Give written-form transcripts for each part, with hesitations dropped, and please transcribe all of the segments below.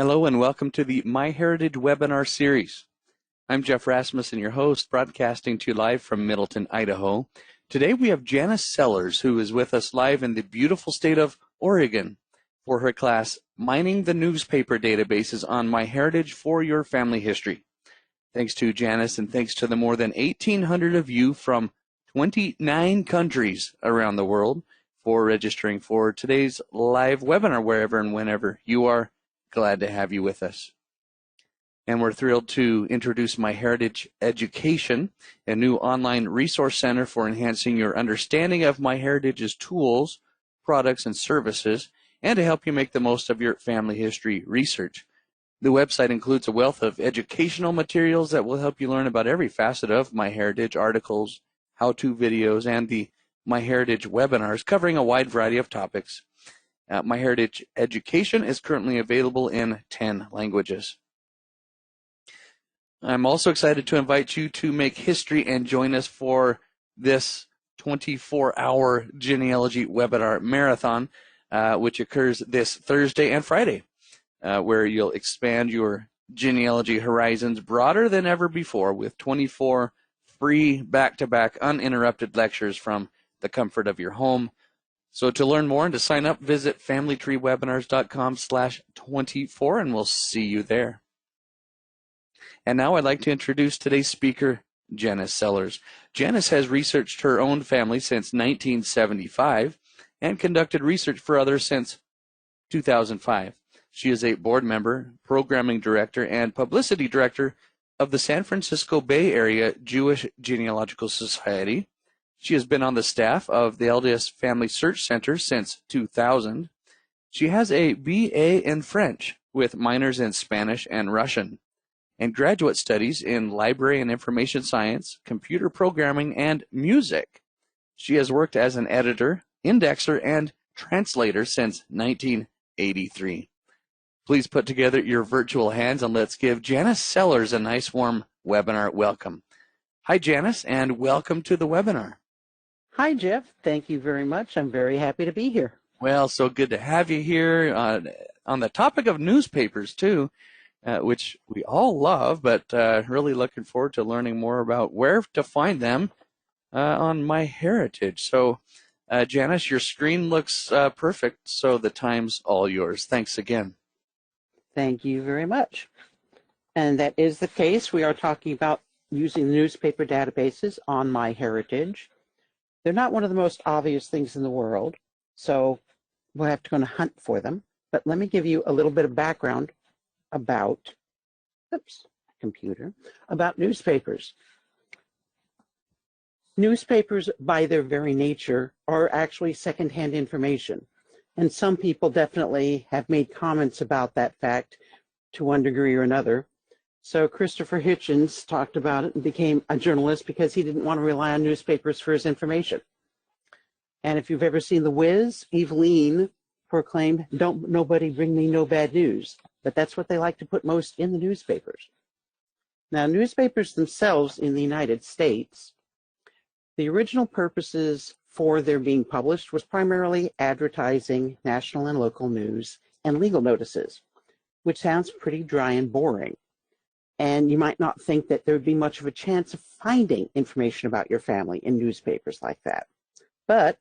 Hello and welcome to the MyHeritage webinar series. I'm Jeff Rasmussen, your host, broadcasting to you live from Middleton, Idaho. Today we have Janice Sellers, who is with us live in the beautiful state of Oregon for her class, Mining the Newspaper Databases on MyHeritage for Your Family History. Thanks to Janice and thanks to the more than 1,800 of you from 29 countries around the world for registering for today's live webinar, wherever and whenever you are. Glad to have you with us. And we're thrilled to introduce MyHeritage Education, a new online resource center for enhancing your understanding of MyHeritage's tools, products, and services, and to help you make the most of your family history research. The website includes a wealth of educational materials that will help you learn about every facet of MyHeritage, articles, how-to videos, and the MyHeritage webinars covering a wide variety of topics. MyHeritage Education is currently available in 10 languages. I'm also excited to invite you to make history and join us for this 24-hour genealogy webinar marathon, which occurs this Thursday and Friday, where you'll expand your genealogy horizons broader than ever before with 24 free back-to-back uninterrupted lectures from the comfort of your home. So to learn more and to sign up, visit familytreewebinars.com/24, and we'll see you there. And now I'd like to introduce today's speaker, Janice Sellers. Janice has researched her own family since 1975 and conducted research for others since 2005. She is a board member, programming director, and publicity director of the San Francisco Bay Area Jewish Genealogical Society. She has been on the staff of the LDS Family Search Center since 2000. She has a BA in French with minors in Spanish and Russian, and graduate studies in library and information science, computer programming, and music. She has worked as an editor, indexer, and translator since 1983. Please put together your virtual hands and let's give Janice Sellers a nice warm webinar welcome. Hi, Janice, and welcome to the webinar. Hi, Jeff. Thank you very much. I'm very happy to be here. Well, so good to have you here on the topic of newspapers, too, which we all love, but really looking forward to learning more about where to find them on MyHeritage. So, Janice, your screen looks perfect, so the time's all yours. Thanks again. Thank you very much. And that is the case. We are talking about using the newspaper databases on MyHeritage. They're not one of the most obvious things in the world, so we'll have to go and hunt for them. But let me give you a little bit of background about, about newspapers. Newspapers, by their very nature, are actually secondhand information. And some people definitely have made comments about that fact to one degree or another. So Christopher Hitchens talked about it and became a journalist because he didn't want to rely on newspapers for his information. And if you've ever seen The Wiz, Eveline proclaimed, "Don't nobody bring me no bad news." But that's what they like to put most in the newspapers. Now, newspapers themselves in the United States, the original purposes for their being published was primarily advertising, national and local news, and legal notices, which sounds pretty dry and boring. And you might not think that there would be much of a chance of finding information about your family in newspapers like that. But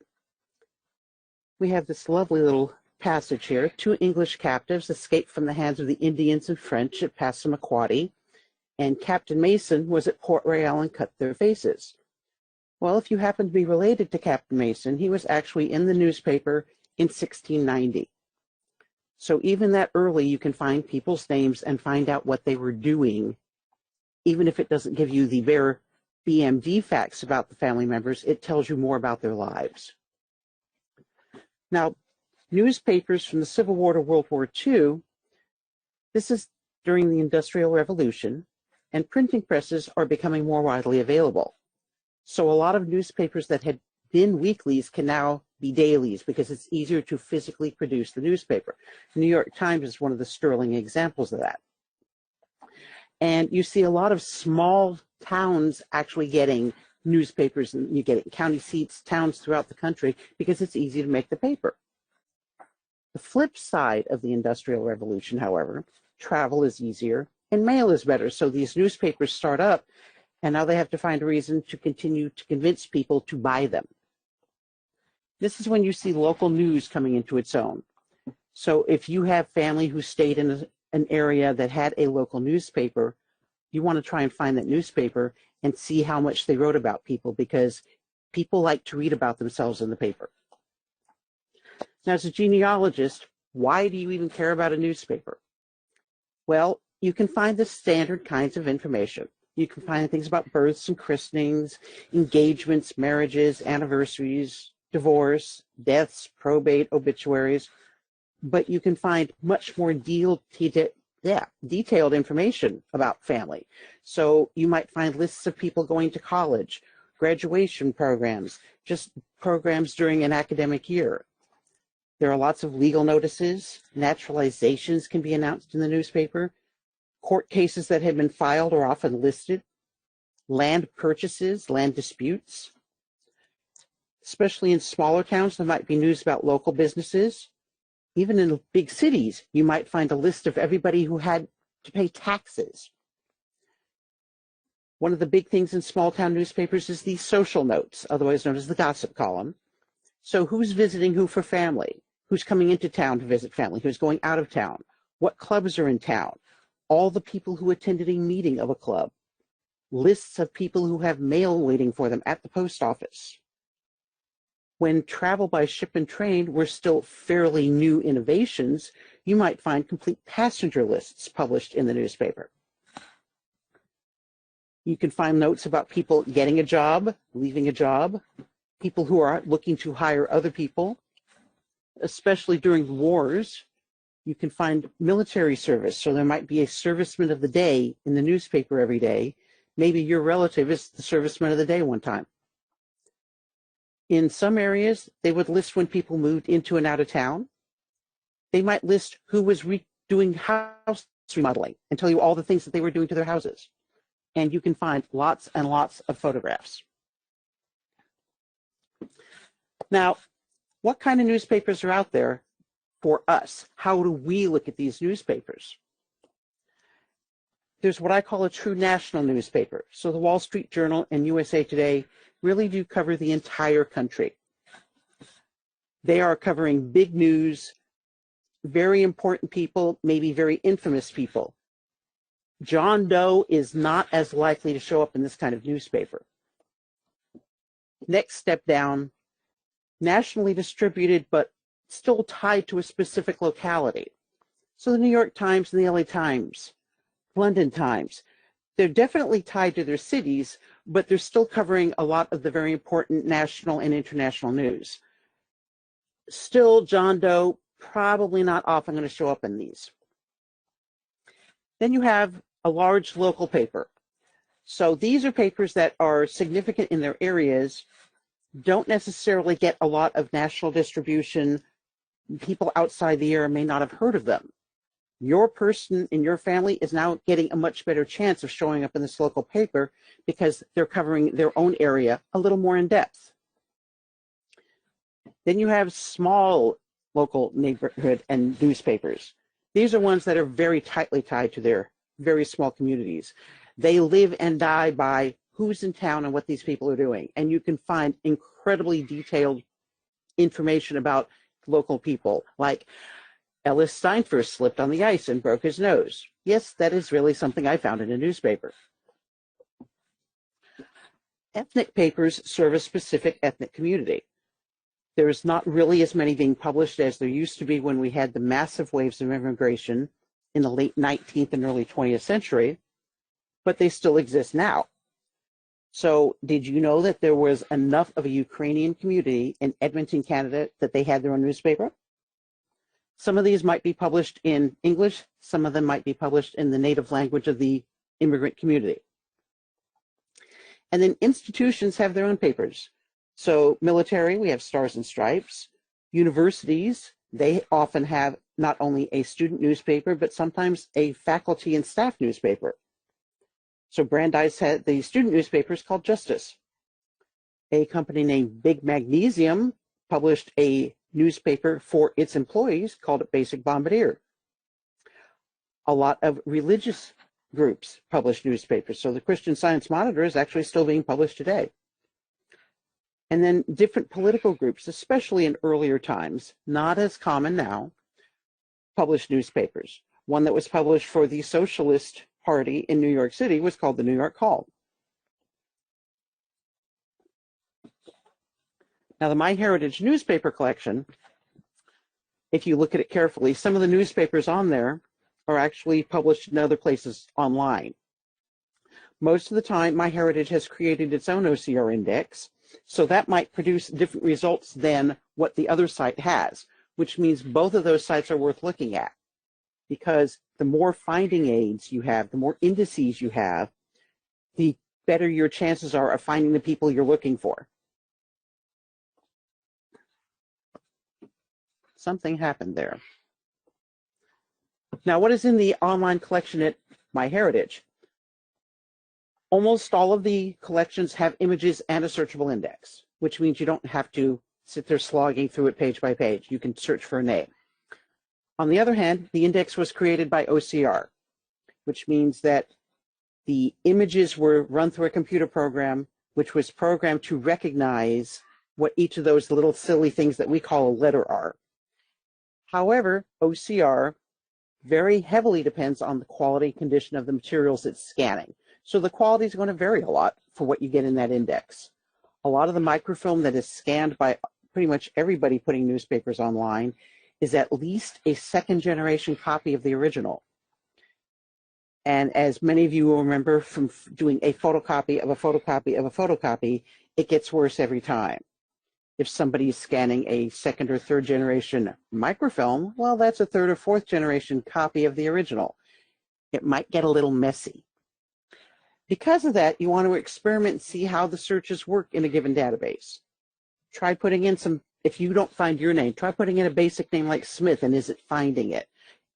we have this lovely little passage here. 2 English captives escaped from the hands of the Indians and French at Passamaquoddy, and Captain Mason was at Port Royal and cut their faces. Well, if you happen to be related to Captain Mason, he was actually in the newspaper in 1690. So even that early, you can find people's names and find out what they were doing. Even if it doesn't give you the bare BMD facts about the family members, it tells you more about their lives. Now, newspapers from the Civil War to World War II, this is during the Industrial Revolution, and printing presses are becoming more widely available. So a lot of newspapers that had been weeklies can now be dailies because it's easier to physically produce the newspaper. The New York Times is one of the sterling examples of that. And you see a lot of small towns actually getting newspapers, and you get it in county seats, towns throughout the country, because it's easy to make the paper. The flip side of the Industrial Revolution, however, travel is easier and mail is better. So these newspapers start up, and now they have to find a reason to continue to convince people to buy them. This is when you see local news coming into its own. So if you have family who stayed in an area that had a local newspaper, you want to try and find that newspaper and see how much they wrote about people, because people like to read about themselves in the paper. Now, as a genealogist, why do you even care about a newspaper? Well, you can find the standard kinds of information. You can find things about births and christenings, engagements, marriages, anniversaries, divorce, deaths, probate, obituaries, but you can find much more detailed information about family. So you might find lists of people going to college, graduation programs, just programs during an academic year. There are lots of legal notices. Naturalizations can be announced in the newspaper. Court cases that have been filed are often listed. Land purchases, land disputes. Especially in smaller towns, there might be news about local businesses. Even in big cities, you might find a list of everybody who had to pay taxes. One of the big things in small town newspapers is the social notes, otherwise known as the gossip column. So who's visiting who for family? Who's coming into town to visit family? Who's going out of town? What clubs are in town? All the people who attended a meeting of a club. Lists of people who have mail waiting for them at the post office. When travel by ship and train were still fairly new innovations, you might find complete passenger lists published in the newspaper. You can find notes about people getting a job, leaving a job, people who are looking to hire other people, especially during wars. You can find military service, so there might be a serviceman of the day in the newspaper every day. Maybe your relative is the serviceman of the day one time. In some areas, they would list when people moved into and out of town. They might list who was doing house remodeling and tell you all the things that they were doing to their houses. And you can find lots and lots of photographs. Now, what kind of newspapers are out there for us? How do we look at these newspapers? There's what I call a true national newspaper. So the Wall Street Journal and USA Today really do cover the entire country. They are covering big news, very important people, maybe very infamous people. John Doe is not as likely to show up in this kind of newspaper. Next step down, nationally distributed, but still tied to a specific locality. So the New York Times and the LA Times, London Times, they're definitely tied to their cities, but they're still covering a lot of the very important national and international news. Still, John Doe, probably not often going to show up in these. Then you have a large local paper. So these are papers that are significant in their areas, don't necessarily get a lot of national distribution. People outside the area may not have heard of them. Your person in your family is now getting a much better chance of showing up in this local paper because they're covering their own area a little more in depth. Then you have small local neighborhood and newspapers. These are ones that are very tightly tied to their very small communities. They live and die by who's in town and what these people are doing. And you can find incredibly detailed information about local people, like Ellis Steinfurst slipped on the ice and broke his nose. Yes, that is really something I found in a newspaper. Ethnic papers serve a specific ethnic community. There's not really as many being published as there used to be when we had the massive waves of immigration in the late 19th and early 20th century, but they still exist now. So did you know that there was enough of a Ukrainian community in Edmonton, Canada, that they had their own newspaper? Some of these might be published in English. Some of them might be published in the native language of the immigrant community. And then institutions have their own papers. So military, we have Stars and Stripes. Universities, they often have not only a student newspaper, but sometimes a faculty and staff newspaper. So Brandeis had the student newspapers called Justice. A company named Big Magnesium published a newspaper for its employees called it Basic Bombardier. A lot of religious groups publish newspapers, so the Christian Science Monitor is actually still being published today. And then different political groups, especially in earlier times, not as common now, published newspapers. One that was published for the Socialist Party in New York City was called the New York Call. Now, the MyHeritage newspaper collection, if you look at it carefully, some of the newspapers on there are actually published in other places online. Most of the time, MyHeritage has created its own OCR index, so that might produce different results than what the other site has, which means both of those sites are worth looking at, because the more finding aids you have, the more indices you have, the better your chances are of finding the people you're looking for. Something happened there. Now, what is in the online collection at MyHeritage? Almost all of the collections have images and a searchable index, which means you don't have to sit there slogging through it page by page. You can search for a name. On the other hand, the index was created by OCR, which means that the images were run through a computer program, which was programmed to recognize what each of those little silly things that we call a letter are. However, OCR very heavily depends on the quality and condition of the materials it's scanning. So the quality is going to vary a lot for what you get in that index. A lot of the microfilm that is scanned by pretty much everybody putting newspapers online is at least a second-generation copy of the original. And as many of you will remember from doing a photocopy of a photocopy of a photocopy, it gets worse every time. If somebody's scanning a second or third generation microfilm, well, that's a third or fourth generation copy of the original. It might get a little messy. Because of that, you want to experiment and see how the searches work in a given database. Try putting in some, if you don't find your name, try putting in a basic name like Smith, and is it finding it?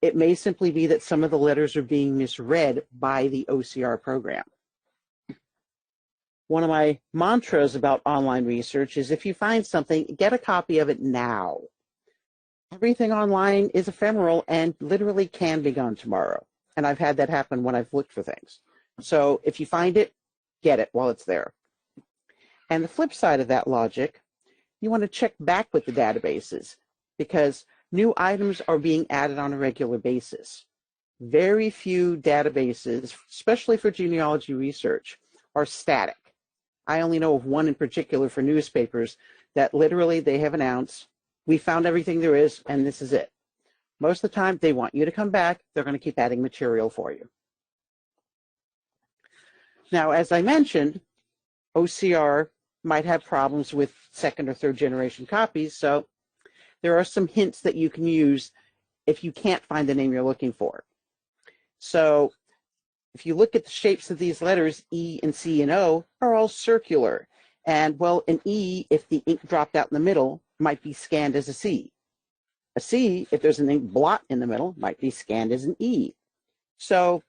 It may simply be that some of the letters are being misread by the OCR program. One of my mantras about online research is if you find something, get a copy of it now. Everything online is ephemeral and literally can be gone tomorrow. And I've had that happen when I've looked for things. So if you find it, get it while it's there. And the flip side of that logic, you want to check back with the databases, because new items are being added on a regular basis. Very few databases, especially for genealogy research, are static. I only know of one in particular for newspapers that literally they have announced, we found everything there is and this is it. Most of the time they want you to come back, they're going to keep adding material for you. Now, as I mentioned, OCR might have problems with second or third generation copies, so there are some hints that you can use if you can't find the name you're looking for. So if you look at the shapes of these letters, E and C and O are all circular. And well, an E, if the ink dropped out in the middle, might be scanned as a C. A C, if there's an ink blot in the middle, might be scanned as an E. So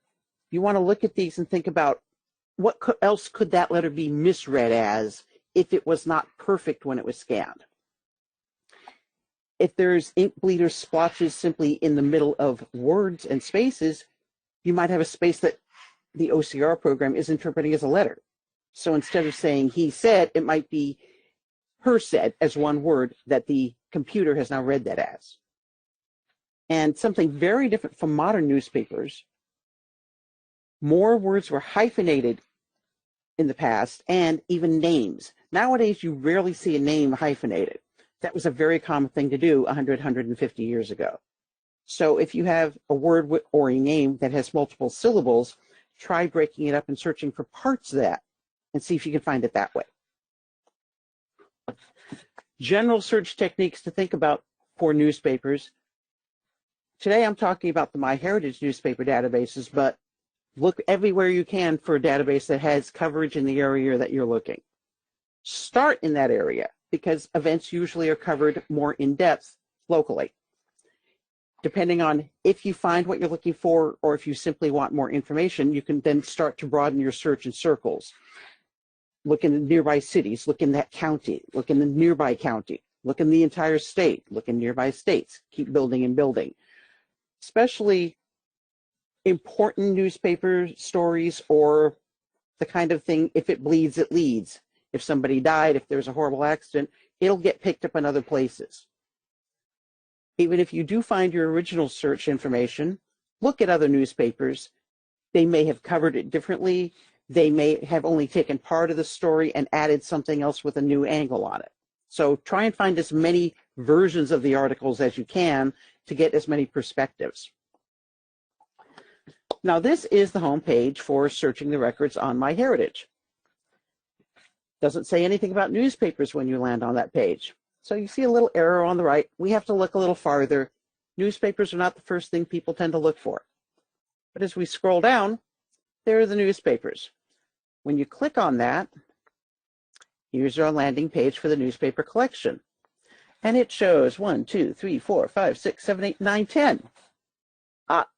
you want to look at these and think about what else could that letter be misread as if it was not perfect when it was scanned. If there's ink bleed or splotches simply in the middle of words and spaces, you might have a space that the OCR program is interpreting as a letter. So instead of saying he said, it might be her said as one word that the computer has now read that as. And something very different from modern newspapers, more words were hyphenated in the past, and even names. Nowadays, you rarely see a name hyphenated. That was a very common thing to do 100, 150 years ago. So if you have a word or a name that has multiple syllables, try breaking it up and searching for parts of that and see if you can find it that way. General search techniques to think about for newspapers. Today I'm talking about the MyHeritage newspaper databases, but look everywhere you can for a database that has coverage in the area that you're looking. Start in that area because events usually are covered more in depth locally. Depending on if you find what you're looking for or if you simply want more information, you can then start to broaden your search in circles. Look in the nearby cities, look in that county, look in the nearby county, Look in the entire state. Look in nearby states. Keep building and building. Especially important newspaper stories, or the kind of thing, if it bleeds, it leads. If somebody died, if there's a horrible accident, it'll get picked up in other places. Even if you do find your original search information, look at other newspapers. They may have covered it differently. They may have only taken part of the story and added something else with a new angle on it. So try and find as many versions of the articles as you can to get as many perspectives. Now, this is the home page for searching the records on MyHeritage. Doesn't say anything about newspapers when you land on that page. So you see a little arrow on the right. We have to look a little farther. Newspapers are not the first thing people tend to look for. But as we scroll down, there are the newspapers. When you click on that, here's our landing page for the newspaper collection. And it shows 1, 2, 3, 4, 5, 6, 7, 8, 9, 10.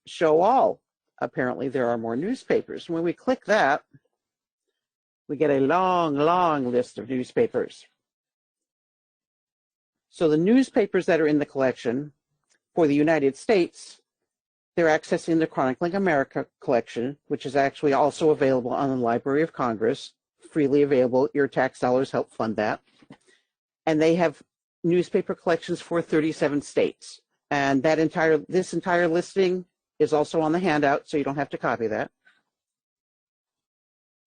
Show all. Apparently there are more newspapers. When we click that, we get a long, long list of newspapers. So the newspapers that are in the collection for the United States, they're accessing the Chronicling America collection, which is actually also available on the Library of Congress, freely available. Your tax dollars help fund that. And they have newspaper collections for 37 states. And this entire listing is also on the handout, so you don't have to copy that.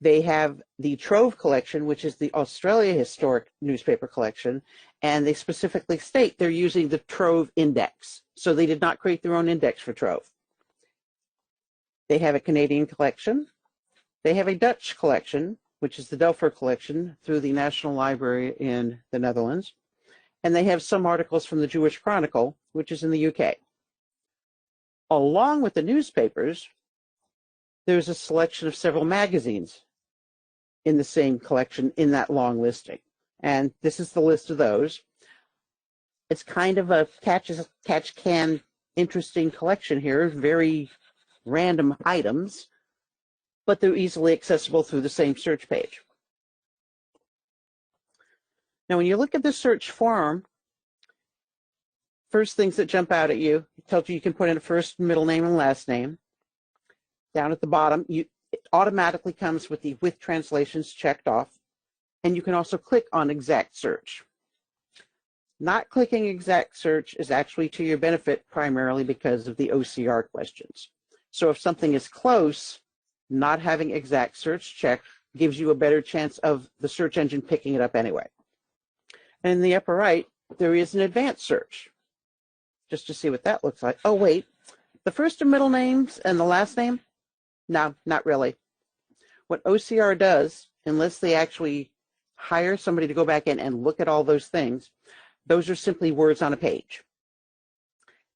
They have the Trove collection, which is the Australia Historic Newspaper Collection, and they specifically state they're using the Trove Index. So they did not create their own index for Trove. They have a Canadian collection. They have a Dutch collection, which is the Delfer collection through the National Library in the Netherlands. And they have some articles from the Jewish Chronicle, which is in the UK. Along with the newspapers, there's a selection of several magazines in the same collection in that long listing. And this is the list of those. It's kind of a catch-can interesting collection here, very random items, but they're easily accessible through the same search page. Now, when you look at the search form, first things that jump out at you, it tells you can put in a first, middle name, and last name. Down at the bottom, it automatically comes with the with translations checked off, and you can also click on exact search. Not clicking exact search is actually to your benefit primarily because of the OCR questions. So if something is close, not having exact search checked gives you a better chance of the search engine picking it up anyway. And in the upper right, there is an advanced search, just to see what that looks like. Oh, wait, the first and middle names and the last name? No, not really. What OCR does, unless they actually hire somebody to go back in and look at all those things, those are simply words on a page.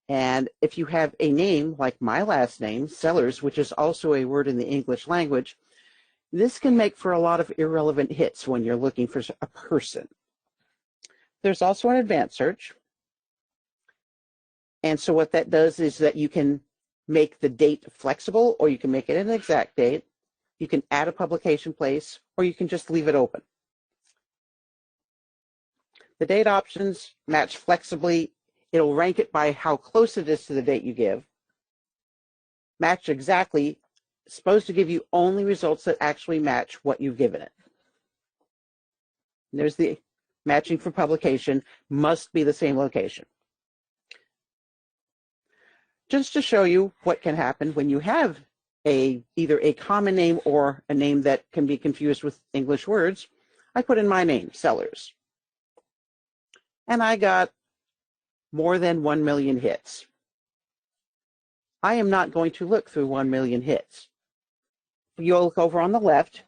And if you have a name like my last name, Sellers, which is also a word in the English language, this can make for a lot of irrelevant hits when you're looking for a person. There's also an advanced search. And so what that does is that you can make the date flexible, or you can make it an exact date. You can add a publication place, or you can just leave it open. The date options match flexibly. It'll rank it by how close it is to the date you give. Match exactly, supposed to give you only results that actually match what you've given it. And there's the matching for publication, must be the same location. Just to show you what can happen when you have either a common name or a name that can be confused with English words, I put in my name, Sellers. And I got more than 1 million hits. I am not going to look through 1 million hits. If you look over on the left,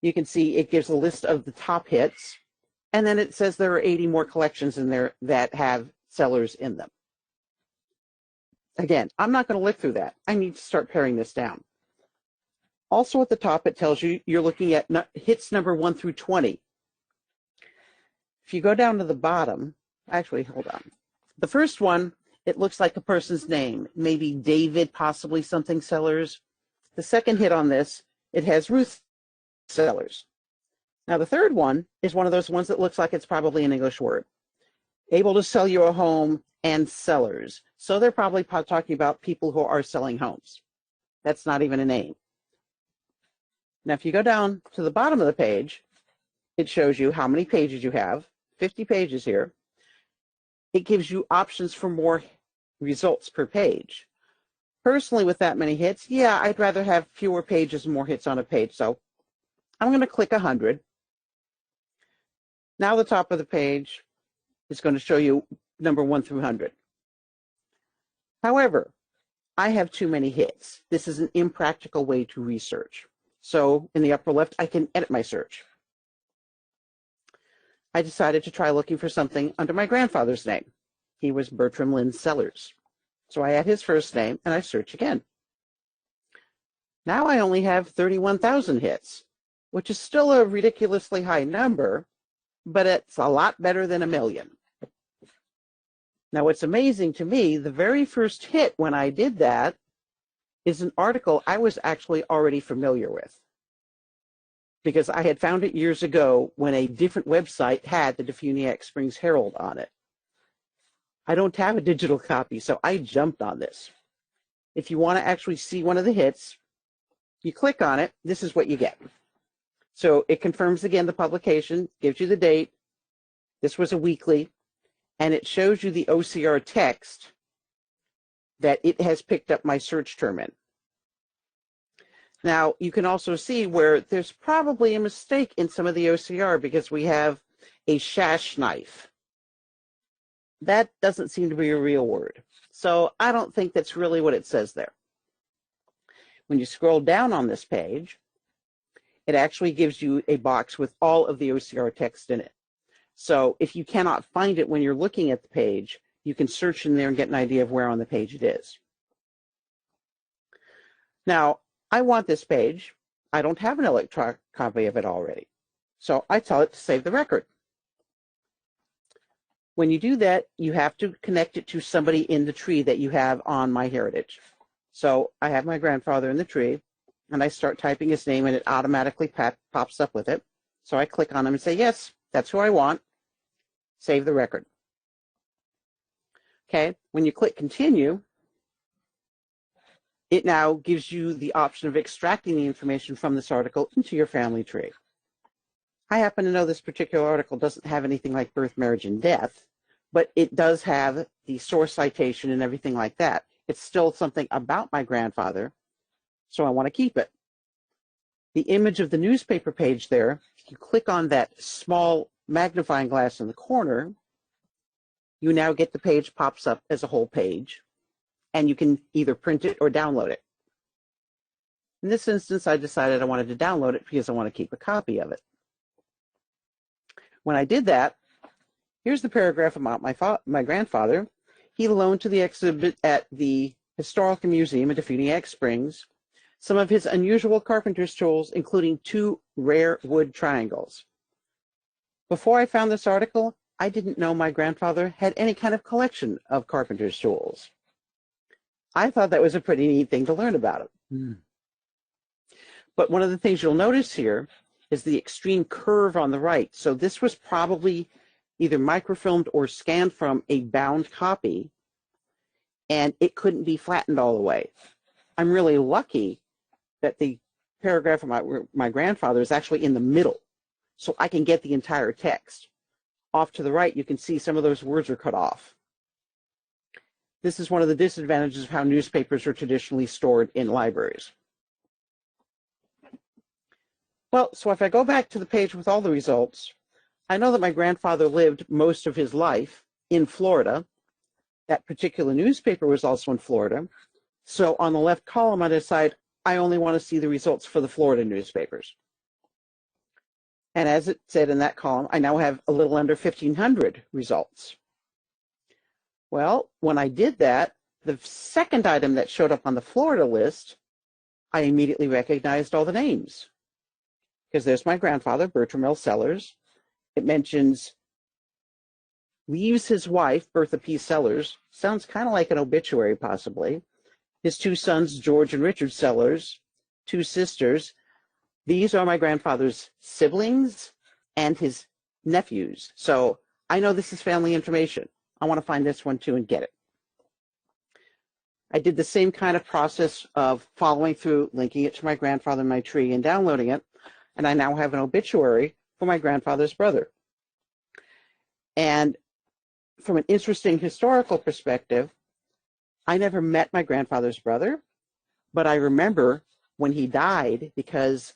you can see it gives a list of the top hits, and then it says there are 80 more collections in there that have Sellers in them. Again, I'm not going to look through that. I need to start paring this down. Also at the top, it tells you you're looking at hits number 1 through 20. If you go down to the bottom, actually, hold on. The first one, it looks like a person's name, maybe David, possibly something Sellers. The second hit on this, it has Ruth Sellers. Now the third one is one of those ones that looks like it's probably an English word. able to sell you a home, and sellers. So they're probably talking about people who are selling homes. That's not even a name. Now, if you go down to the bottom of the page, it shows you how many pages you have, 50 pages here. It gives you options for more results per page. Personally, with that many hits, yeah, I'd rather have fewer pages and more hits on a page. So I'm going to click 100. Now the top of the page is going to show you number 1 through 100. However, I have too many hits. This is an impractical way to research. So in the upper left, I can edit my search. I decided to try looking for something under my grandfather's name. He was Bertram Lynn Sellers. So I add his first name and I search again. Now I only have 31,000 hits, which is still a ridiculously high number, but it's a lot better than 1 million. Now what's amazing to me, the very first hit when I did that is an article I was actually already familiar with, because I had found it years ago when a different website had the Defuniak Springs Herald on it. I don't have a digital copy, so I jumped on this. If you want to actually see one of the hits, you click on it, this is what you get. So it confirms again the publication, gives you the date. This was a weekly, and it shows you the OCR text that it has picked up my search term in. Now, you can also see where there's probably a mistake in some of the OCR because we have a shash knife. That doesn't seem to be a real word. So I don't think that's really what it says there. When you scroll down on this page, it actually gives you a box with all of the OCR text in it. So if you cannot find it when you're looking at the page, you can search in there and get an idea of where on the page it is. Now, I want this page. I don't have an electronic copy of it already. So I tell it to save the record. When you do that, you have to connect it to somebody in the tree that you have on MyHeritage. So I have my grandfather in the tree, and I start typing his name, and it automatically pops up with it. So I click on him and say, yes, that's who I want. Save the record. Okay, when you click continue, it now gives you the option of extracting the information from this article into your family tree. I happen to know this particular article doesn't have anything like birth, marriage, and death, but it does have the source citation and everything like that. It's still something about my grandfather, so I want to keep it. The image of the newspaper page there, if you click on that small magnifying glass in the corner, you now get the page pops up as a whole page, and you can either print it or download it. In this instance, I decided I wanted to download it because I want to keep a copy of it. When I did that, here's the paragraph about my grandfather. He loaned to the exhibit at the Historical Museum in Defuniak Springs some of his unusual carpenter's tools, including 2 rare wood triangles. Before I found this article, I didn't know my grandfather had any kind of collection of carpenter's tools. I thought that was a pretty neat thing to learn about him. But one of the things you'll notice here is the extreme curve on the right. So this was probably either microfilmed or scanned from a bound copy, and it couldn't be flattened all the way. I'm really lucky that the paragraph of my grandfather is actually in the middle, so I can get the entire text. Off to the right, you can see some of those words are cut off. This is one of the disadvantages of how newspapers are traditionally stored in libraries. Well, so if I go back to the page with all the results, I know that my grandfather lived most of his life in Florida. That particular newspaper was also in Florida. So on the left column, I decide I only want to see the results for the Florida newspapers. And as it said in that column, I now have a little under 1,500 results. Well, when I did that, the second item that showed up on the Florida list, I immediately recognized all the names. Because there's my grandfather, Bertram L. Sellers. It mentions, leaves his wife, Bertha P. Sellers. Sounds kind of like an obituary, possibly. His 2 sons, George and Richard Sellers. 2 sisters. These are my grandfather's siblings and his nephews. So I know this is family information. I want to find this one too and get it. I did the same kind of process of following through, linking it to my grandfather in my tree and downloading it, and I now have an obituary for my grandfather's brother. And from an interesting historical perspective, I never met my grandfather's brother, but I remember when he died because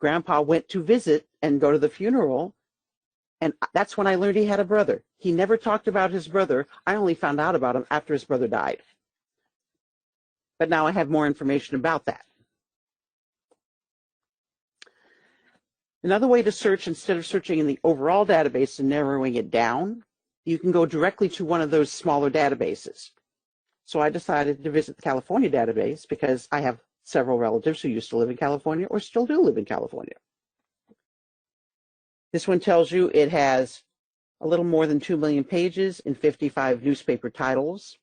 Grandpa went to visit and go to the funeral, and that's when I learned he had a brother. He never talked about his brother. I only found out about him after his brother died. But now I have more information about that. Another way to search, instead of searching in the overall database and narrowing it down, you can go directly to one of those smaller databases. So I decided to visit the California database because I have several relatives who used to live in California or still do live in California. This one tells you it has a little more than 2 million pages in 55 newspaper titles.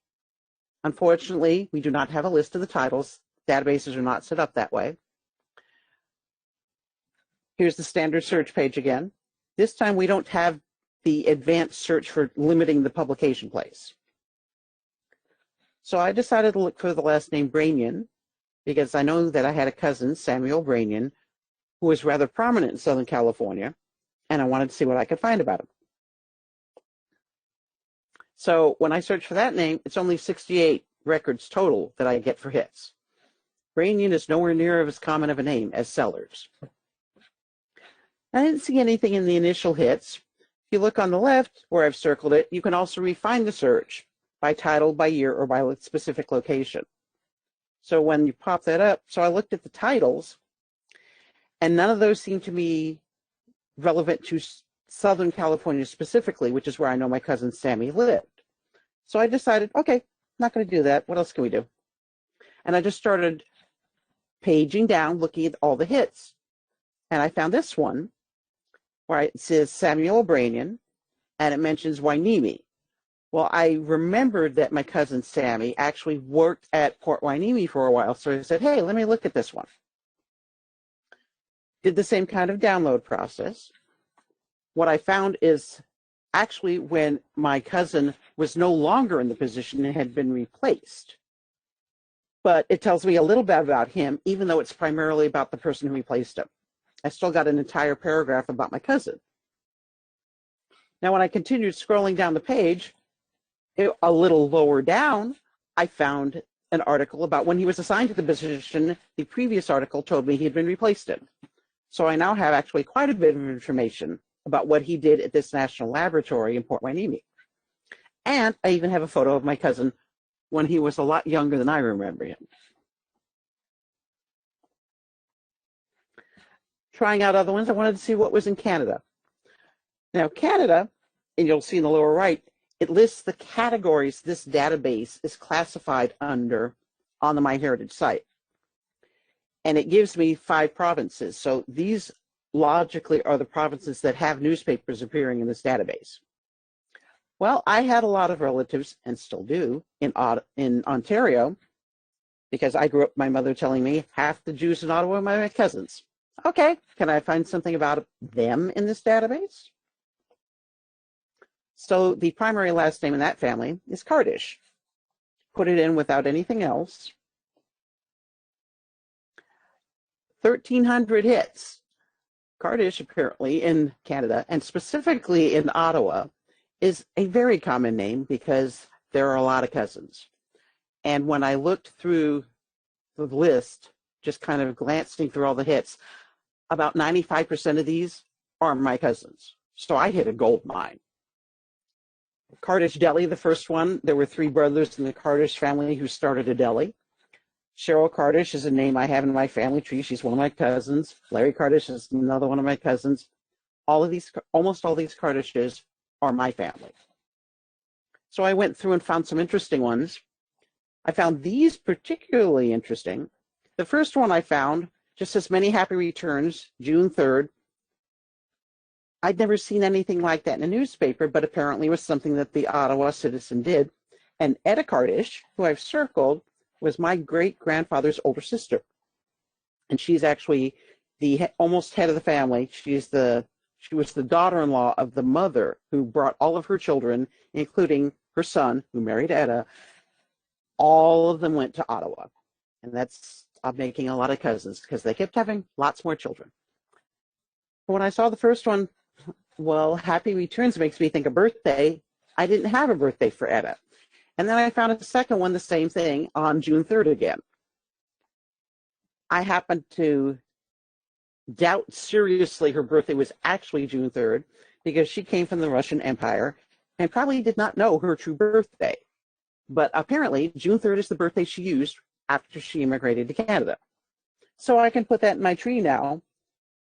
Unfortunately, we do not have a list of the titles. Databases are not set up that way. Here's the standard search page again. This time we don't have the advanced search for limiting the publication place. So I decided to look for the last name Branian because I know that I had a cousin, Samuel Branian, who was rather prominent in Southern California, and I wanted to see what I could find about him. So when I search for that name, it's only 68 records total that I get for hits. Branian is nowhere near as common of a name as Sellers. I didn't see anything in the initial hits. If you look on the left where I've circled it, you can also refine the search by title, by year, or by specific location. So when you pop that up, so I looked at the titles, and none of those seem to be relevant to Southern California specifically, which is where I know my cousin Sammy lived. So I decided, okay, I'm not going to do that. What else can we do? And I just started paging down, looking at all the hits. And I found this one where it says Samuel Branian, and it mentions Wainimi. Well, I remembered that my cousin Sammy actually worked at Port Wainimi for a while, so I said, hey, let me look at this one. Did the same kind of download process. What I found is actually when my cousin was no longer in the position and had been replaced. But it tells me a little bit about him, even though it's primarily about the person who replaced him. I still got an entire paragraph about my cousin. Now, when I continued scrolling down the page, a little lower down, I found an article about when he was assigned to the position. The previous article told me he had been replaced in. So I now have actually quite a bit of information about what he did at this national laboratory in Port Wainimi. And I even have a photo of my cousin when he was a lot younger than I remember him. Trying out other ones, I wanted to see what was in Canada. Now, Canada, and you'll see in the lower right, it lists the categories this database is classified under on the MyHeritage site. And it gives me 5 provinces. So these logically are the provinces that have newspapers appearing in this database. Well, I had a lot of relatives, and still do, in Ontario, because I grew up my mother telling me half the Jews in Ottawa are my cousins. Okay, can I find something about them in this database? So the primary last name in that family is Kardish. Put it in without anything else. 1,300 hits. Kardish, apparently, in Canada, and specifically in Ottawa, is a very common name because there are a lot of cousins. And when I looked through the list, just kind of glancing through all the hits, about 95% of these are my cousins. So I hit a gold mine. Kardish Deli, the first one, there were 3 brothers in the Kardish family who started a deli. Cheryl Kardish is a name I have in my family tree. She's one of my cousins. Larry Kardish is another one of my cousins. Almost all these Kardishes are my family. So I went through and found some interesting ones. I found these particularly interesting. The first one I found just says many happy returns, June 3rd. I'd never seen anything like that in a newspaper, but apparently it was something that the Ottawa Citizen did. And Etta Kardish, who I've circled, was my great-grandfather's older sister. And she's actually the almost head of the family. She's the She was the daughter-in-law of the mother who brought all of her children, including her son, who married Etta. All of them went to Ottawa. And I'm making a lot of cousins because they kept having lots more children. When I saw the first one, well, Happy Returns makes me think of birthday. I didn't have a birthday for Etta. And then I found a second one, the same thing, on June 3rd again. I happened to doubt seriously her birthday was actually June 3rd because she came from the Russian Empire and probably did not know her true birthday. But apparently, June 3rd is the birthday she used after she immigrated to Canada. So I can put that in my tree now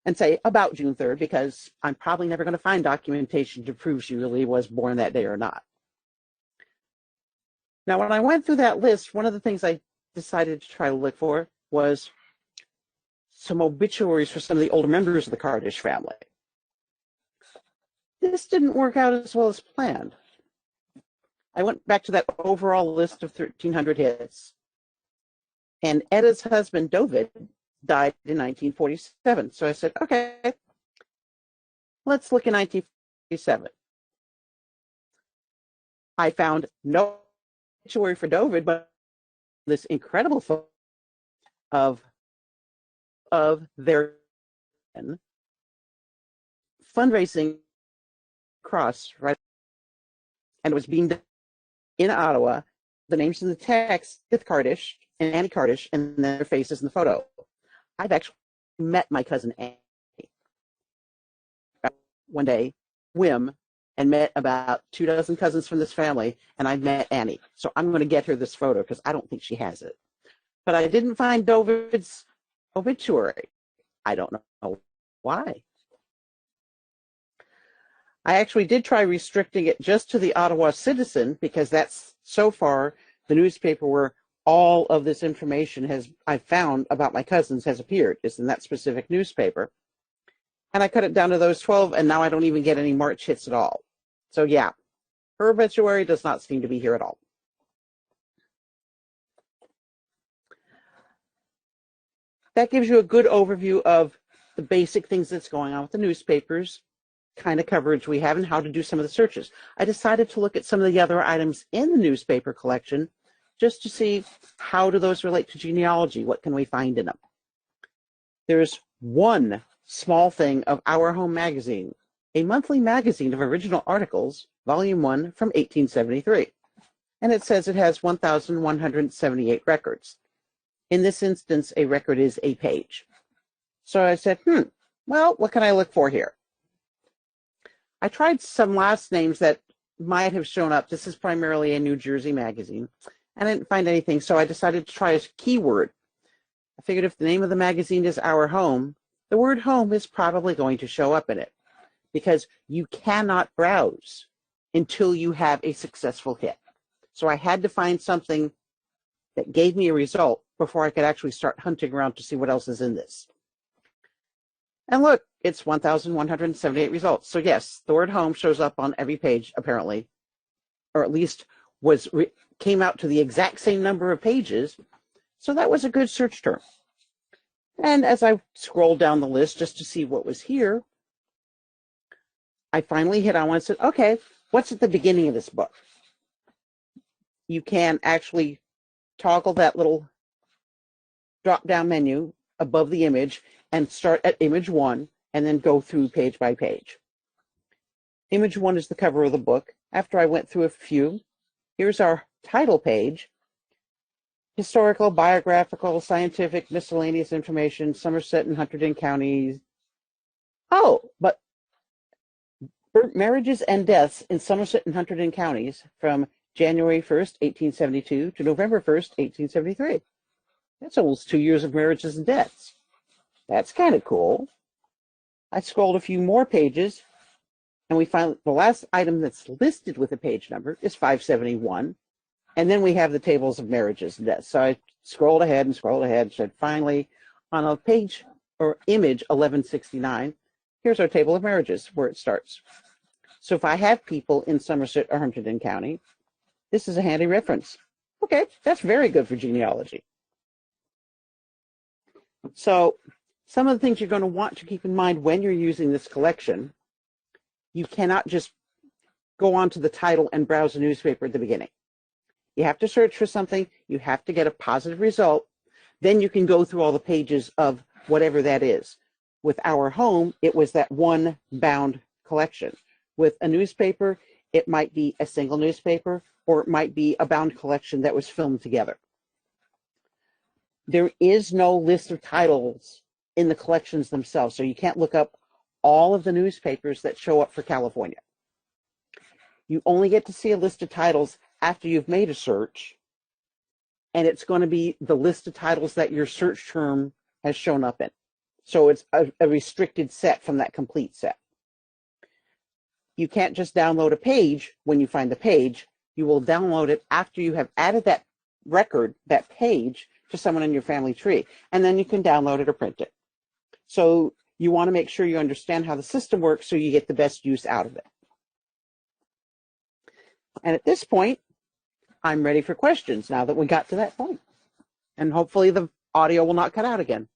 and say about June 3rd because I'm probably never going to find documentation to prove she really was born that day or not. Now, when I went through that list, one of the things I decided to try to look for was some obituaries for some of the older members of the Kardish family. This didn't work out as well as planned. I went back to that overall list of 1,300 hits, and Etta's husband, David, died in 1947. So I said, okay, let's look in 1947. I found no obituary for David, but this incredible photo of their fundraising cross, right? And it was being done in Ottawa. The names in the text, Fifth Kardish and Annie Kardish, and then their faces in the photo. I've actually met my cousin Annie one day, whim, and met about 24 cousins from this family, and I met Annie. So I'm going to get her this photo because I don't think she has it. But I didn't find David's obituary. I don't know why. I actually did try restricting it just to the Ottawa Citizen because that's so far the newspaper where all of this information I've found about my cousins has appeared, is in that specific newspaper. And I cut it down to those 12, and now I don't even get any March hits at all. So yeah, her obituary does not seem to be here at all. That gives you a good overview of the basic things that's going on with the newspapers, kind of coverage we have, and how to do some of the searches. I decided to look at some of the other items in the newspaper collection just to see how do those relate to genealogy. What can we find in them? There's one small thing of Our Home magazine, a monthly magazine of original articles, volume 1 from 1873. And it says it has 1,178 records. In this instance, a record is a page. So I said, well, what can I look for here? I tried some last names that might have shown up. This is primarily a New Jersey magazine. I didn't find anything, so I decided to try a keyword. I figured if the name of the magazine is Our Home, the word home is probably going to show up in it because you cannot browse until you have a successful hit. So I had to find something that gave me a result before I could actually start hunting around to see what else is in this. And look, it's 1,178 results. So yes, the word home shows up on every page, apparently, or at least came out to the exact same number of pages. So that was a good search term. And as I scrolled down the list just to see what was here, I finally hit on one and said, okay, what's at the beginning of this book? You can actually toggle that little drop-down menu above the image and start at image 1 and then go through page by page. Image 1 is the cover of the book. After I went through a few, here's our title page. Historical, biographical, scientific, miscellaneous information, Somerset and Hunterdon counties. Oh, but marriages and deaths in Somerset and Hunterdon counties from January 1st, 1872 to November 1st, 1873. That's almost 2 years of marriages and deaths. That's kind of cool. I scrolled a few more pages, and we found the last item that's listed with a page number is 571. And then we have the tables of marriages and deaths. So I scrolled ahead and said, finally, on a page or image 1169, here's our table of marriages where it starts. So if I have people in Somerset or Hunterdon County, this is a handy reference. Okay, that's very good for genealogy. So some of the things you're going to want to keep in mind when you're using this collection you cannot just go onto the title and browse a newspaper at the beginning. You have to search for something. You have to get a positive result. Then you can go through all the pages of whatever that is. With Our Home, it was that one bound collection. With a newspaper, it might be a single newspaper, or it might be a bound collection that was filmed together. There is no list of titles in the collections themselves, so you can't look up all of the newspapers that show up for California. You only get to see a list of titles after you've made a search, and it's going to be the list of titles that your search term has shown up in. So it's a restricted set from that complete set. You can't just download a page when you find the page. You will download it after you have added that record, that page, to someone in your family tree, and then you can download it or print it. So you want to make sure you understand how the system works so you get the best use out of it. And at this point, I'm ready for questions now that we got to that point. And hopefully the audio will not cut out again.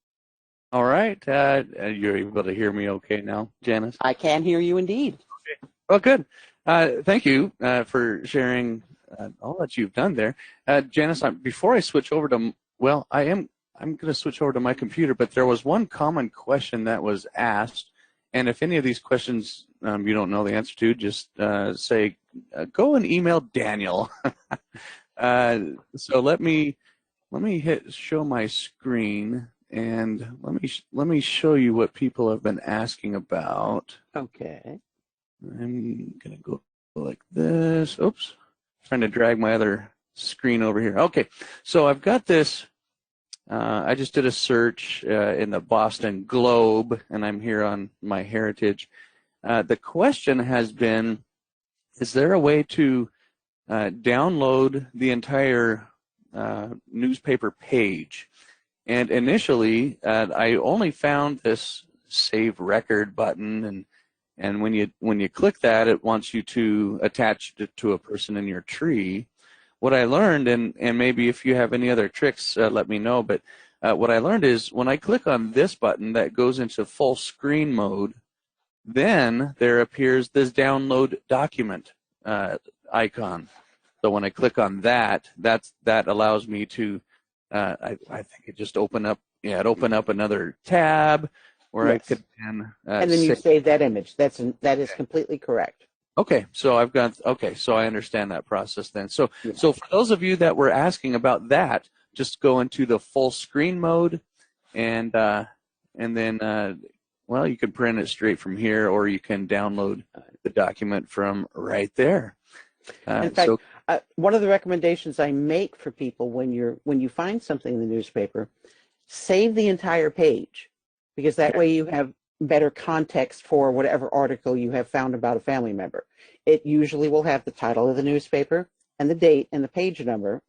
All right. You're able to hear me okay now, Janice? I can hear you indeed. Okay. Well, good. Thank you for sharing all that you've done there. Janice, before I switch over to, well, I'm going to switch over to my computer, but there was one common question that was asked. And if any of these questions you don't know the answer to, just say, go and email Daniel. So let me hit show my screen, and let me show you what people have been asking about. Okay. I'm gonna go like this. Oops, trying to drag my other screen over here. Okay, so I've got this. I just did a search in the Boston Globe, and I'm here on MyHeritage. The question has been, is there a way to download the entire newspaper page? And initially, I only found this Save Record button, and when you click that, it wants you to attach it to a person in your tree. What I learned, and maybe if you have any other tricks, let me know, but what I learned is when I click on this button that goes into full screen mode, then there appears this download document icon. So when I click on that, that allows me to, I think it just opened up another tab where yes. I could then and then you save that image. That is completely correct. Okay, so so I understand that process then. So for those of you that were asking about that, just go into the full screen mode, and then well, you can print it straight from here, or you can download the document from right there. In fact, one of the recommendations I make for people when you find something in the newspaper, save the entire page, because that way you have better context for whatever article you have found about a family member. It usually will have the title of the newspaper and the date and the page number,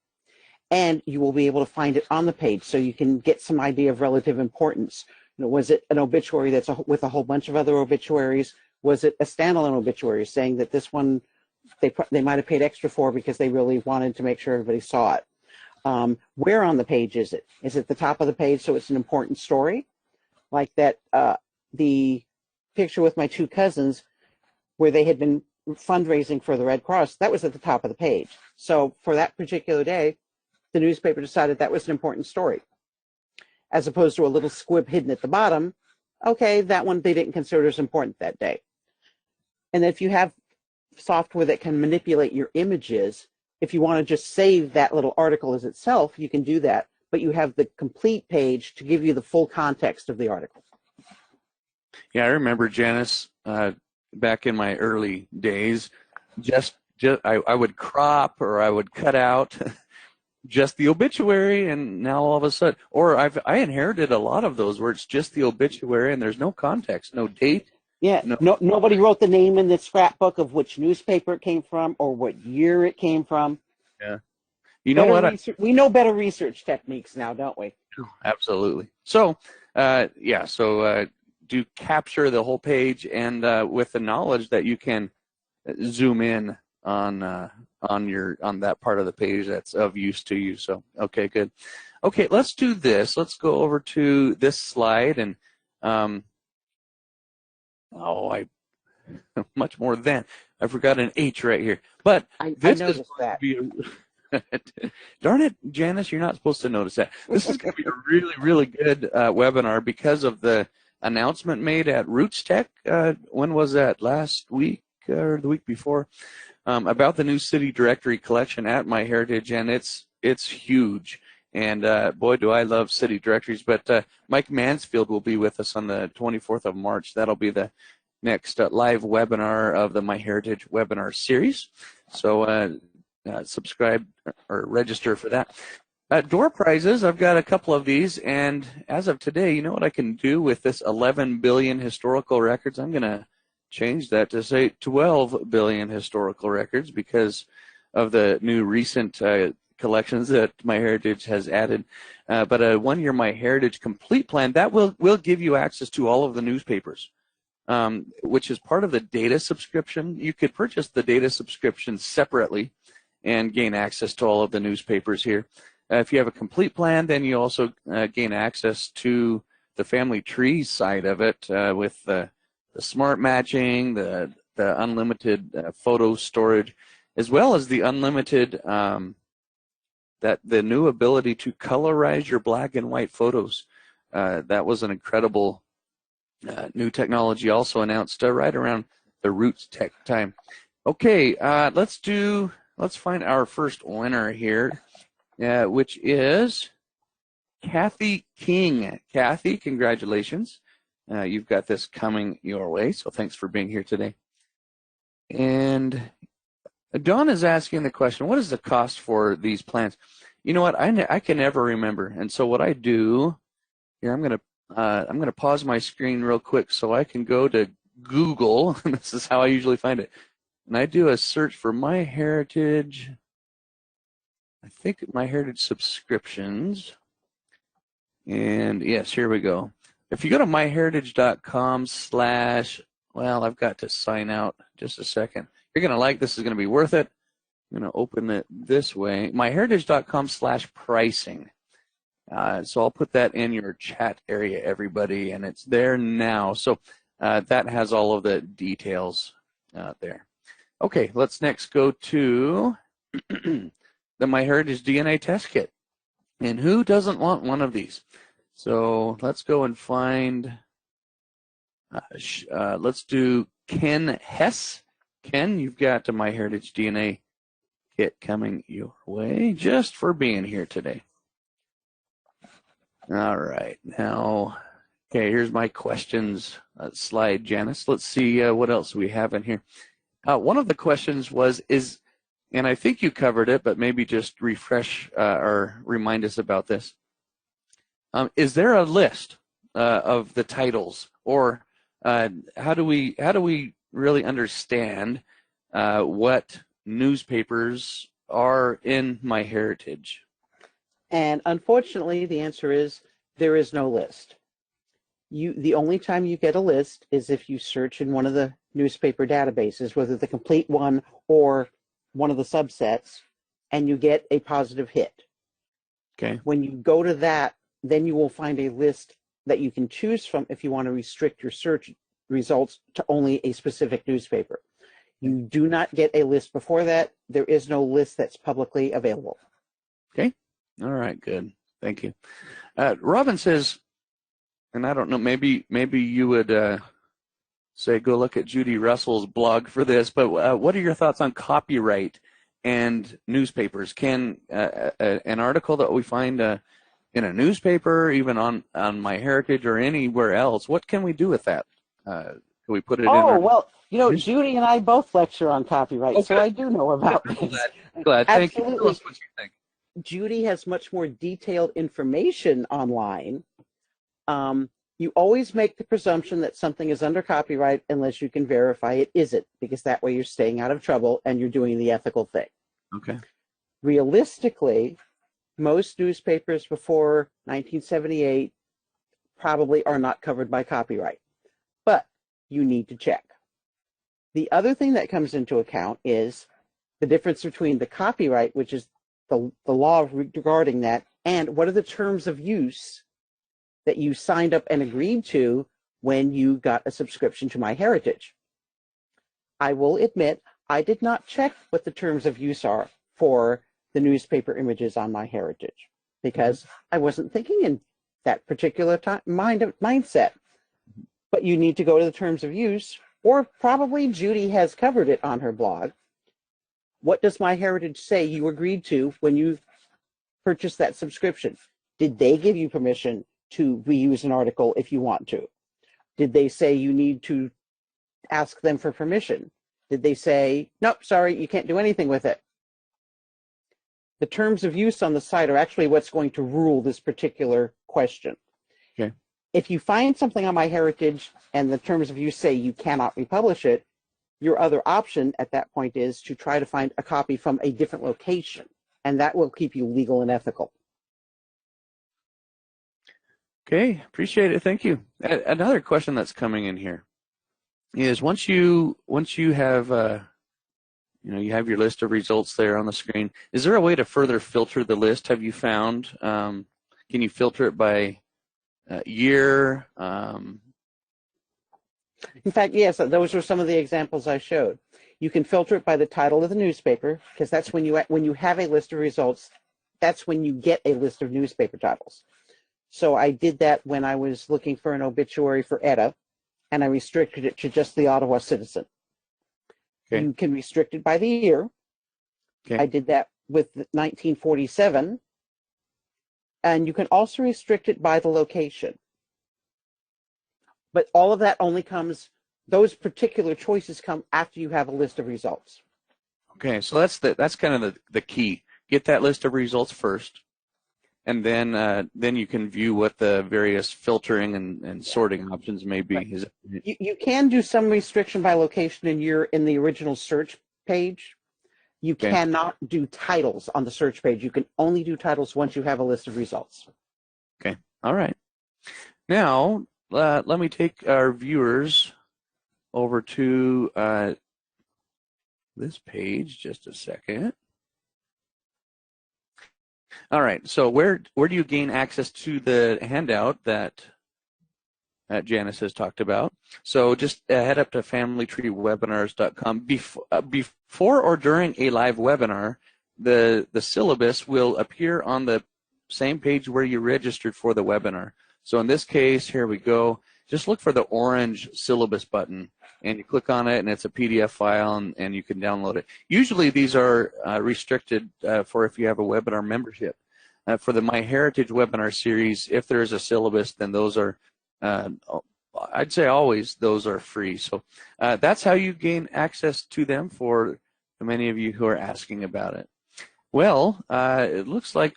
and you will be able to find it on the page, so you can get some idea of relative importance. Was it an obituary that's with a whole bunch of other obituaries? Was it a standalone obituary saying that this one they might have paid extra for because they really wanted to make sure everybody saw it? Where on the page is it? Is it the top of the page so it's an important story? Like that, the picture with my two cousins where they had been fundraising for the Red Cross, that was at the top of the page. So for that particular day, the newspaper decided that was an important story. As opposed to a little squib hidden at the bottom, okay, that one they didn't consider as important that day. And if you have software that can manipulate your images, if you want to just save that little article as itself, you can do that, but you have the complete page to give you the full context of the article. Yeah, I remember, Janice, back in my early days, I would crop or I would cut out just the obituary, and now all of a sudden, or I inherited a lot of those where it's just the obituary and there's no context, no date. Yeah, nobody wrote the name in the scrapbook of which newspaper it came from or what year it came from. Yeah. You know what? We know better research techniques now, don't we? Absolutely. So, do capture the whole page, and with the knowledge that you can zoom in on that part of the page that's of use to you. So, okay, good. Okay, let's do this. Let's go over to this slide, and much more than. I forgot an H right here. But I this is noticed going that. to be darn it, Janice, you're not supposed to notice that. This is going to be a really, really good webinar because of the announcement made at Roots Tech. When was that? Last week or the week before? About the new city directory collection at MyHeritage, and it's huge. And boy, do I love city directories. But Mike Mansfield will be with us on the 24th of March. That'll be the next live webinar of the MyHeritage webinar series. So subscribe or register for that. Door prizes, I've got a couple of these, and as of today, you know what I can do with this 11 billion historical records? I'm going to change that to say 12 billion historical records because of the new recent collections that MyHeritage has added. But a one-year MyHeritage complete plan, that will give you access to all of the newspapers, which is part of the data subscription. You could purchase the data subscription separately and gain access to all of the newspapers here. If you have a complete plan, then you also gain access to the family tree side of it with the smart matching, the unlimited photo storage, as well as the unlimited, the new ability to colorize your black and white photos. That was an incredible new technology also announced right around the Roots Tech time. Okay, let's find our first winner here, which is Kathy King. Kathy, congratulations. You've got this coming your way, so thanks for being here today. And Dawn is asking the question, what is the cost for these plans? You know what, I can never remember, and so what I do, here I'm gonna pause my screen real quick so I can go to Google, and this is how I usually find it. And I do a search for MyHeritage, I think MyHeritage subscriptions. And yes, here we go. If you go to myheritage.com / well, I've got to sign out just a second. You're going to like this, is going to be worth it. I'm going to open it this way. myheritage.com / pricing. So I'll put that in your chat area, everybody, and it's there now. So that has all of the details there. Okay, let's next go to the MyHeritage DNA test kit. And who doesn't want one of these? So let's go and find, let's do Ken Hess. Ken, you've got the MyHeritage DNA kit coming your way just for being here today. All right, now, okay, here's my questions slide, Janice. Let's see what else we have in here. One of the questions was, and I think you covered it, but maybe just refresh or remind us about this. Is there a list of the titles, or how do we really understand what newspapers are in MyHeritage? And unfortunately, the answer is there is no list. The only time you get a list is if you search in one of the newspaper databases, whether the complete one or one of the subsets, and you get a positive hit. Okay. When you go to that, then you will find a list that you can choose from if you want to restrict your search results to only a specific newspaper. You do not get a list before that. There is no list that's publicly available. Okay. All right, good. Thank you. Robin says, and I don't know, maybe you would say go look at Judy Russell's blog for this, but what are your thoughts on copyright and newspapers? Can an article that we find in a newspaper, even on MyHeritage or anywhere else, what can we do with that? Can we put it in our... well, Judy and I both lecture on copyright, okay. So I do know about this. Glad. Thank Absolutely. you. Tell us what you think. Judy has much more detailed information online. You always make the presumption that something is under copyright unless you can verify it isn't, because that way you're staying out of trouble and you're doing the ethical thing. Okay. Realistically, most newspapers before 1978 probably are not covered by copyright, but you need to check. The other thing that comes into account is the difference between the copyright, which is the law regarding that, and what are the terms of use that you signed up and agreed to when you got a subscription to MyHeritage. I will admit I did not check what the terms of use are for the newspaper images on MyHeritage because I wasn't thinking in that particular mindset. But you need to go to the terms of use, or probably Judy has covered it on her blog. What does MyHeritage say you agreed to when you purchased that subscription? Did they give you permission to reuse an article if you want to? Did they say you need to ask them for permission? Did they say, nope, sorry, you can't do anything with it? The terms of use on the site are actually what's going to rule this particular question. Okay. If you find something on MyHeritage and the terms of use say you cannot republish it, your other option at that point is to try to find a copy from a different location, and that will keep you legal and ethical. Okay, appreciate it. Thank you. Another question that's coming in here is once you have you have your list of results there on the screen, is there a way to further filter the list? Have you found? Can you filter it by year? In fact, yes, those are some of the examples I showed. You can filter it by the title of the newspaper, because that's when you have a list of results, that's when you get a list of newspaper titles. So I did that when I was looking for an obituary for Etta, and I restricted it to just the Ottawa Citizen. Okay. You can restrict it by the year. Okay. I did that with 1947, and you can also restrict it by the location. But all of that only comes, those particular choices come after you have a list of results. Okay, so that's kind of the key. Get that list of results first, and then you can view what the various filtering and sorting options may be. Right. You can do some restriction by location in the original search page. You cannot do titles on the search page. You can only do titles once you have a list of results. Okay, all right. Now, let me take our viewers over to this page, just a second. All right, so where do you gain access to the handout that Janice has talked about? So just head up to familytreewebinars.com. Before or during a live webinar, the syllabus will appear on the same page where you registered for the webinar. So in this case, here we go. Just look for the orange syllabus button, and you click on it, and it's a PDF file, and you can download it. Usually these are restricted for if you have a webinar membership. For the MyHeritage webinar series, if there is a syllabus, then those are, I'd say always, those are free. So that's how you gain access to them for many of you who are asking about it. Well, it looks like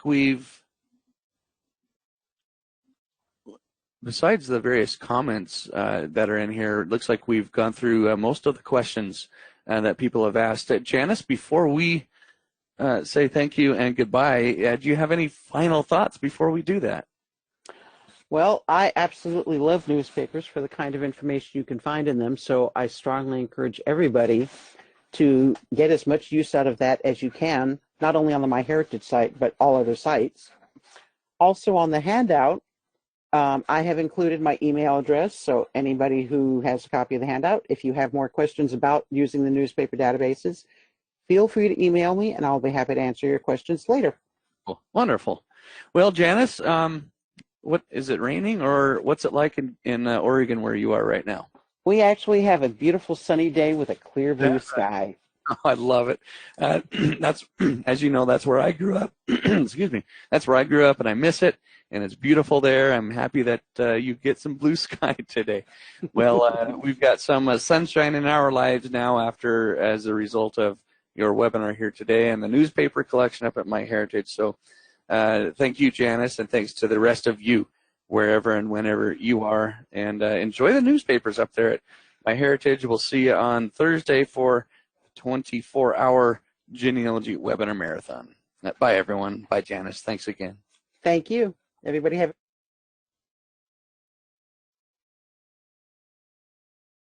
besides the various comments that are in here, it looks like we've gone through most of the questions that people have asked. Janice, before we say thank you and goodbye, do you have any final thoughts before we do that? Well, I absolutely love newspapers for the kind of information you can find in them, so I strongly encourage everybody to get as much use out of that as you can, not only on the MyHeritage site, but all other sites. Also on the handout, I have included my email address, so anybody who has a copy of the handout, if you have more questions about using the newspaper databases, feel free to email me, and I'll be happy to answer your questions later. Cool. Wonderful. Well, Janice, what is it raining, or what's it like in Oregon where you are right now? We actually have a beautiful sunny day with a clear blue sky. Oh, I love it. That's, as you know, that's where I grew up. Excuse me. That's where I grew up, and I miss it. And it's beautiful there. I'm happy that you get some blue sky today. Well, we've got some sunshine in our lives now as a result of your webinar here today and the newspaper collection up at MyHeritage. So thank you, Janice, and thanks to the rest of you wherever and whenever you are. And enjoy the newspapers up there at MyHeritage. We'll see you on Thursday for 24-hour genealogy webinar marathon. Bye, everyone. Bye, Janice. Thanks again. Thank you. Everybody have